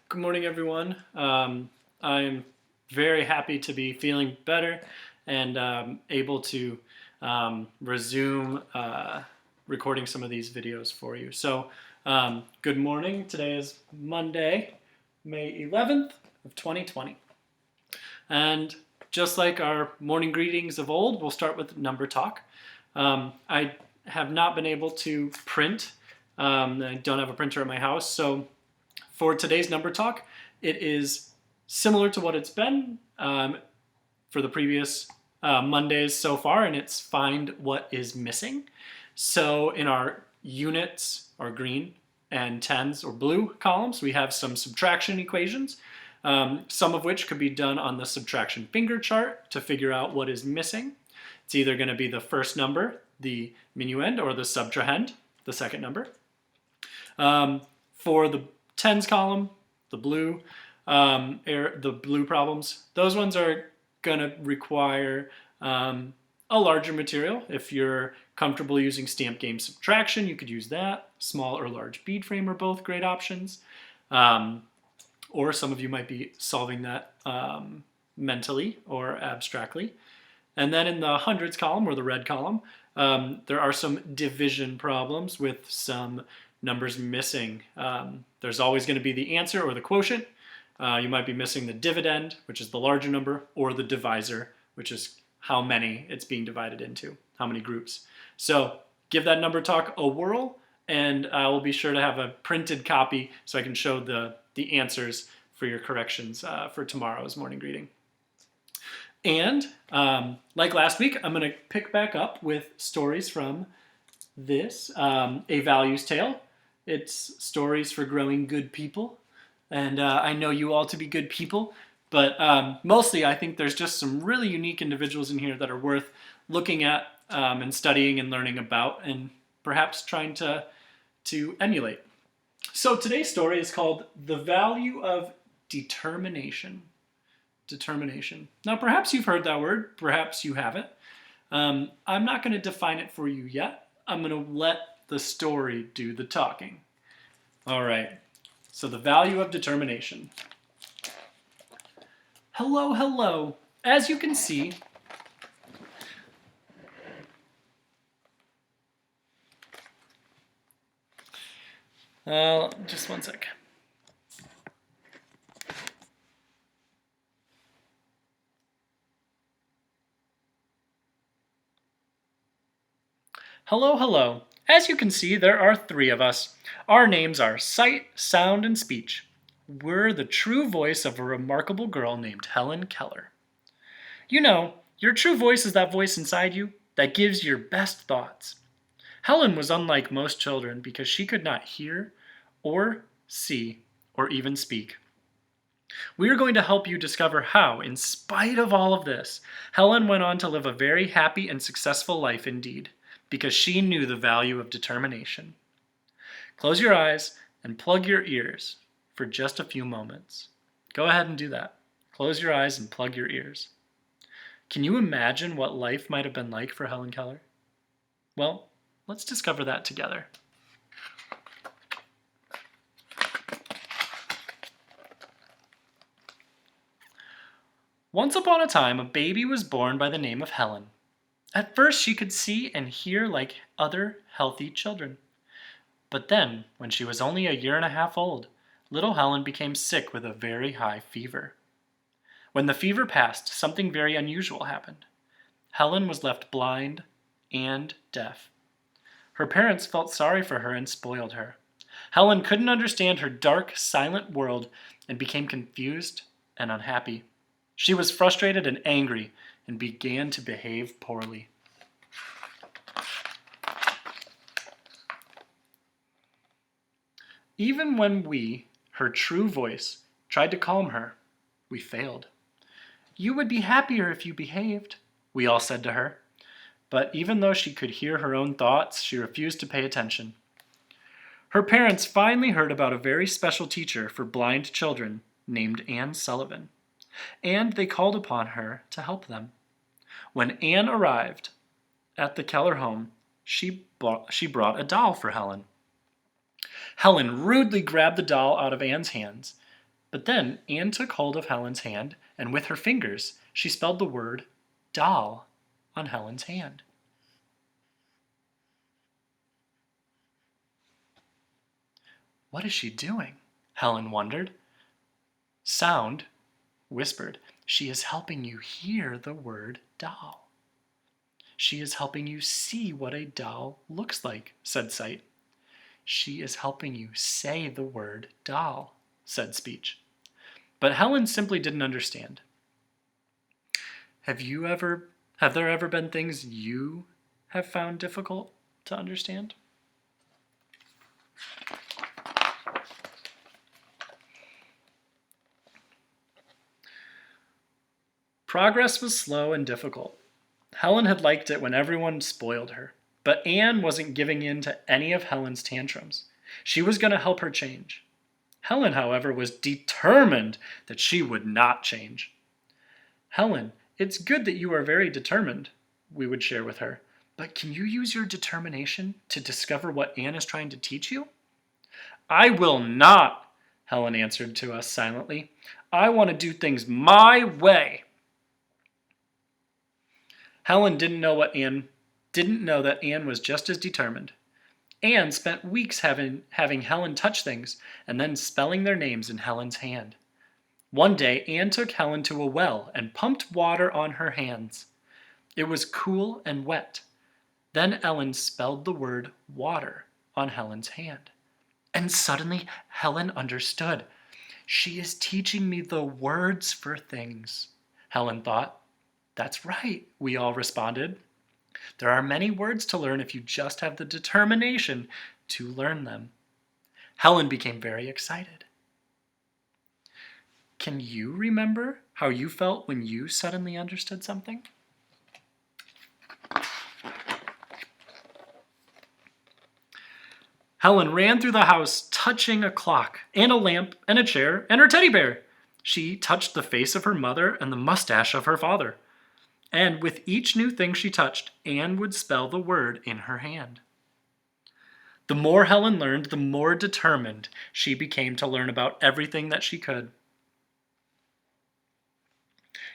Good morning, everyone. I'm very happy to be feeling better and able to resume recording some of these videos for you. Good morning. Today is Monday, May 11th of 2020. And just like our morning greetings of old, we'll start with number talk. I have not been able to print. I don't have a printer at my house, so for today's number talk, it is similar to what it's been for the previous Mondays so far, and it's find what is missing. So in our units, our green and tens or blue columns, we have some subtraction equations, some of which could be done on the subtraction finger chart to figure out what is missing. It's either going to be the first number, the minuend, or the subtrahend, the second number. For the tens column, the blue problems, those ones are going to require a larger material. If you're comfortable using stamp game subtraction, you could use that. Small or large bead frame are both great options. Or some of you might be solving that mentally or abstractly. And then in the hundreds column, or the red column, there are some division problems with some numbers missing. There's always going to be the answer or the quotient. You might be missing the dividend, which is the larger number, or the divisor, which is how many it's being divided into, how many groups. So give that number talk a whirl, and I will be sure to have a printed copy so I can show the answers for your corrections for tomorrow's morning greeting. And like last week, I'm going to pick back up with stories from this, A Values Tale. It's stories for growing good people. And I know you all to be good people, but mostly I think there's just some really unique individuals in here that are worth looking at and studying and learning about and perhaps trying to emulate. So today's story is called The Value of Determination. Determination. Now perhaps you've heard that word, perhaps you haven't. I'm not going to define it for you yet. I'm going to let the story do the talking. All right, so the value of determination. Hello, hello. As you can see, just one sec. Hello, hello. As you can see, there are three of us. Our names are Sight, Sound, and Speech. We're the true voice of a remarkable girl named Helen Keller. You know, your true voice is that voice inside you that gives your best thoughts. Helen was unlike most children because she could not hear or see or even speak. We are going to help you discover how, in spite of all of this, Helen went on to live a very happy and successful life indeed, because she knew the value of determination. Close your eyes and plug your ears for just a few moments. Go ahead and do that. Close your eyes and plug your ears. Can you imagine what life might have been like for Helen Keller? Well, let's discover that together. Once upon a time, a baby was born by the name of Helen. At first, she could see and hear like other healthy children. But then, when she was only a year and a half old, little Helen became sick with a very high fever. When the fever passed, something very unusual happened. Helen was left blind and deaf. Her parents felt sorry for her and spoiled her. Helen couldn't understand her dark, silent world and became confused and unhappy. She was frustrated and angry and began to behave poorly. Even when we, her true voice, tried to calm her, we failed. "You would be happier if you behaved," we all said to her. But even though she could hear her own thoughts, she refused to pay attention. Her parents finally heard about a very special teacher for blind children named Anne Sullivan, and they called upon her to help them. When Anne arrived at the Keller home, she brought a doll for Helen. Helen rudely grabbed the doll out of Anne's hands But then Anne took hold of Helen's hand, and with her fingers, she spelled the word doll on Helen's hand. What is she doing? Helen wondered. Sound whispered, she is helping you hear the word doll. She is helping you see what a doll looks like, said sight. She is helping you say the word doll, said speech. But Helen simply didn't understand. Have there ever been things you have found difficult to understand? Progress was slow and difficult. Helen had liked it when everyone spoiled her, but Anne wasn't giving in to any of Helen's tantrums. She was going to help her change. Helen, however, was determined that she would not change. Helen, it's good that you are very determined, we would share with her, but can you use your determination to discover what Anne is trying to teach you? I will not, Helen answered to us silently. I want to do things my way. Helen didn't know that Anne was just as determined. Anne spent weeks having Helen touch things and then spelling their names in Helen's hand. One day, Anne took Helen to a well and pumped water on her hands. It was cool and wet. Then Ellen spelled the word water on Helen's hand. And suddenly, Helen understood. She is teaching me the words for things, Helen thought. That's right, we all responded. There are many words to learn if you just have the determination to learn them. Helen became very excited. Can you remember how you felt when you suddenly understood something? Helen ran through the house, touching a clock, and a lamp, and a chair, and her teddy bear. She touched the face of her mother and the mustache of her father. And with each new thing she touched, Anne would spell the word in her hand. The more Helen learned, the more determined she became to learn about everything that she could.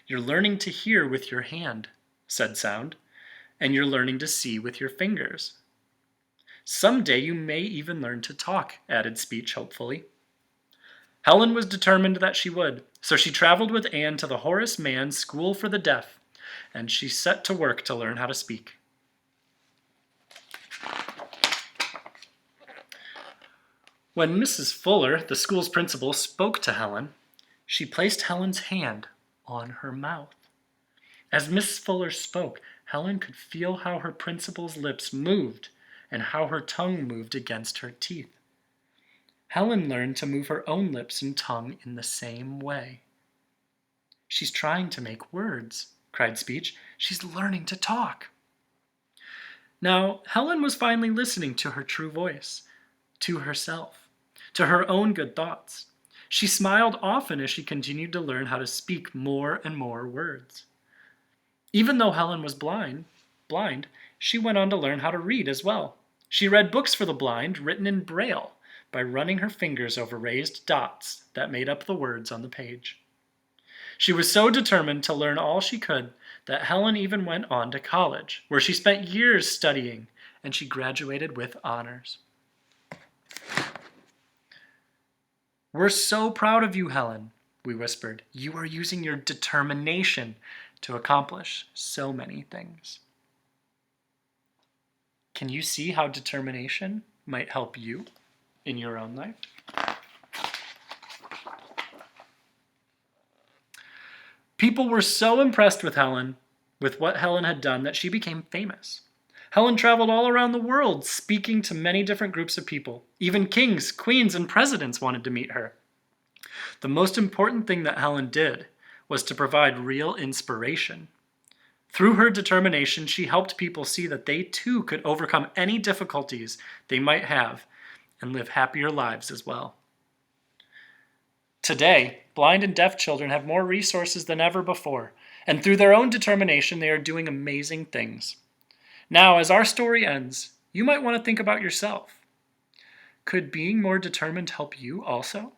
You're learning to hear with your hand, said Sound, and you're learning to see with your fingers. Someday you may even learn to talk, added Speech hopefully. Helen was determined that she would, so she traveled with Anne to the Horace Mann School for the Deaf, and she set to work to learn how to speak. When Mrs. Fuller, the school's principal, spoke to Helen, she placed Helen's hand on her mouth. As Mrs. Fuller spoke, Helen could feel how her principal's lips moved and how her tongue moved against her teeth. Helen learned to move her own lips and tongue in the same way. She's trying to make words, cried Speech. She's learning to talk. Now, Helen was finally listening to her true voice, to herself, to her own good thoughts. She smiled often as she continued to learn how to speak more and more words. Even though Helen was blind, she went on to learn how to read as well. She read books for the blind written in Braille by running her fingers over raised dots that made up the words on the page. She was so determined to learn all she could that Helen even went on to college, where she spent years studying, and she graduated with honors. We're so proud of you, Helen, we whispered. You are using your determination to accomplish so many things. Can you see how determination might help you in your own life? People were so impressed with what Helen had done, that she became famous. Helen traveled all around the world, speaking to many different groups of people. Even kings, queens, and presidents wanted to meet her. The most important thing that Helen did was to provide real inspiration. Through her determination, she helped people see that they too could overcome any difficulties they might have and live happier lives as well. Today, blind and deaf children have more resources than ever before, and through their own determination, they are doing amazing things. Now, as our story ends, you might want to think about yourself. Could being more determined help you also?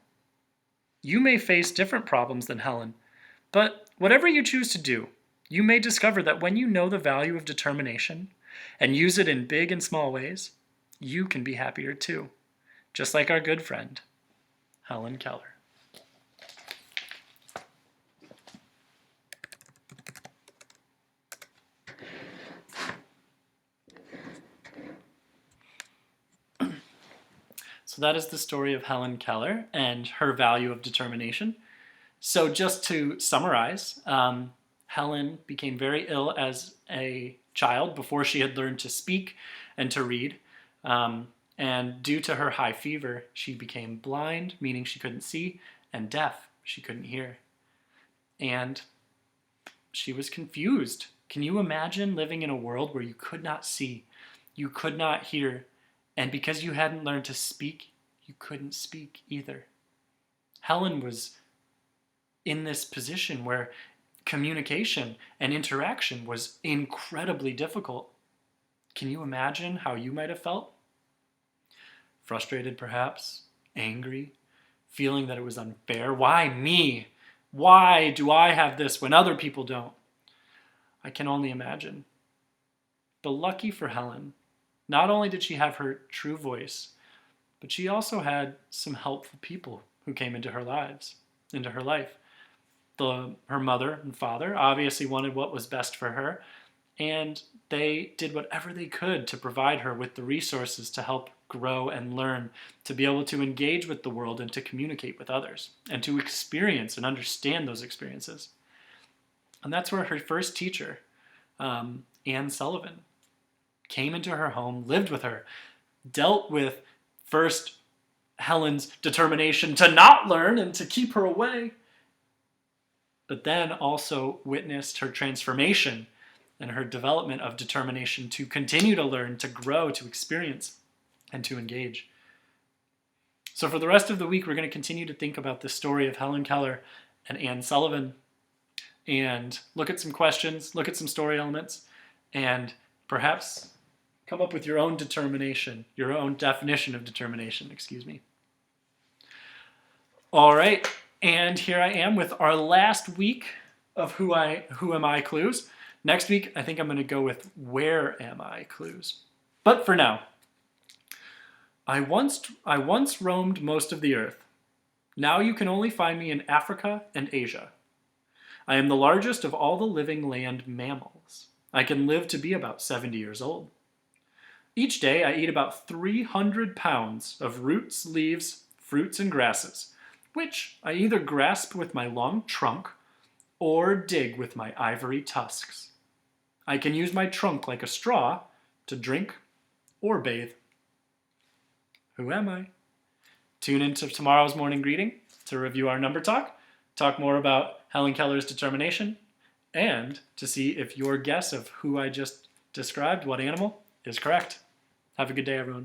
You may face different problems than Helen, but whatever you choose to do, you may discover that when you know the value of determination and use it in big and small ways, you can be happier too, just like our good friend, Helen Keller. So that is the story of Helen Keller and her value of determination. So just to summarize, Helen became very ill as a child before she had learned to speak and to read. And due to her high fever, she became blind, meaning she couldn't see, and deaf, she couldn't hear. And she was confused. Can you imagine living in a world where you could not see, you could not hear, and because you hadn't learned to speak, you couldn't speak either? Helen was in this position where communication and interaction was incredibly difficult. Can you imagine how you might have felt? Frustrated, perhaps, angry, feeling that it was unfair. Why me? Why do I have this when other people don't? I can only imagine. But lucky for Helen, not only did she have her true voice, but she also had some helpful people who came into her life. Her mother and father obviously wanted what was best for her, and they did whatever they could to provide her with the resources to help grow and learn, to be able to engage with the world and to communicate with others, and to experience and understand those experiences. And that's where her first teacher, Anne Sullivan, came into her home, lived with her, dealt with first Helen's determination to not learn and to keep her away, but then also witnessed her transformation and her development of determination to continue to learn, to grow, to experience, and to engage. So for the rest of the week, we're going to continue to think about the story of Helen Keller and Anne Sullivan and look at some questions, look at some story elements, and perhaps come up with your own determination, your own definition of determination, All right, and here I am with our last week of Who Am I clues. Next week, I think I'm going to go with Where Am I clues. But for now, I once roamed most of the earth. Now you can only find me in Africa and Asia. I am the largest of all the living land mammals. I can live to be about 70 years old. Each day I eat about 300 pounds of roots, leaves, fruits, and grasses, which I either grasp with my long trunk or dig with my ivory tusks. I can use my trunk like a straw to drink or bathe. Who am I? Tune into tomorrow's morning greeting to review our number talk more about Helen Keller's determination, and to see if your guess of who I just described, what animal, is correct. Have a good day, everyone.